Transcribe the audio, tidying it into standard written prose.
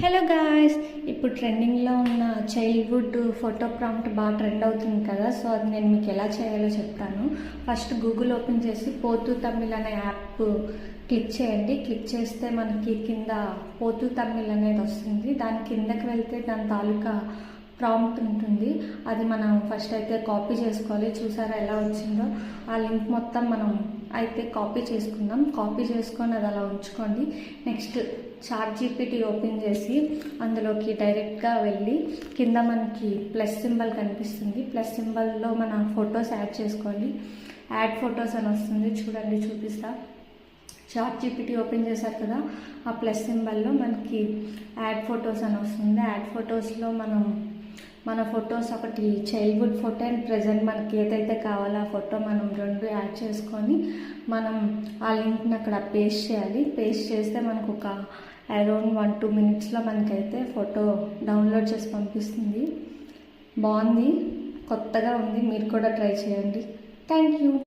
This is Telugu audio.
హలో గాయ్స్, ఇప్పుడు ట్రెండింగ్లో ఉన్న చైల్డ్హుడ్ ఫోటో ప్రాంప్ట్ బాగా ట్రెండ్ అవుతుంది కదా. సో అది నేను మీకు ఎలా చేయాలో చెప్తాను. ఫస్ట్ గూగుల్ ఓపెన్ చేసి పోతూ తమిళ్ అనే యాప్ క్లిక్ చేయండి. క్లిక్ చేస్తే మనకి కింద పోతూ తమిళ్ అనేది వస్తుంది. దాని కిందకి వెళ్తే దాని తాలూకా ప్రాంప్ట్ ఉంటుంది. అది మనం ఫస్ట్ అయితే కాపీ చేసుకోవాలి. చూసారా ఎలా వచ్చిందో? ఆ లింక్ మొత్తం మనం అయితే కాపీ చేసుకుందాం. కాపీ చేసుకొని అది అలా ఉంచుకోండి. నెక్స్ట్ ChatGPT ఓపెన్ చేసి అందులోకి డైరెక్ట్గా వెళ్ళి కింద మనకి ప్లస్ సింబల్ కనిపిస్తుంది. ప్లస్ సింబల్లో మన ఫొటోస్ యాడ్ చేసుకోండి. యాడ్ ఫొటోస్ అని వస్తుంది, చూడండి చూపిస్తా. ChatGPT ఓపెన్ చేశారు కదా, ఆ ప్లస్ సింబల్లో మనకి యాడ్ ఫొటోస్ అని వస్తుంది. యాడ్ ఫొటోస్లో మన ఫొటోస్ ఒకటి చైల్డ్హుడ్ ఫోటో అండ్ ప్రజెంట్ మనకి ఏదైతే కావాలో ఆ ఫోటో మనం రెండు యాడ్ చేసుకొని మనం ఆ లింక్ని అక్కడ పేస్ట్ చేయాలి. పేస్ట్ చేస్తే మనకు ఒక అరౌండ్ 1-2 మినిట్స్లో మనకైతే ఫోటో డౌన్లోడ్ చేసి పంపిస్తుంది. బాగుంది, కొత్తగా ఉంది, మీరు కూడా ట్రై చేయండి. Thank you.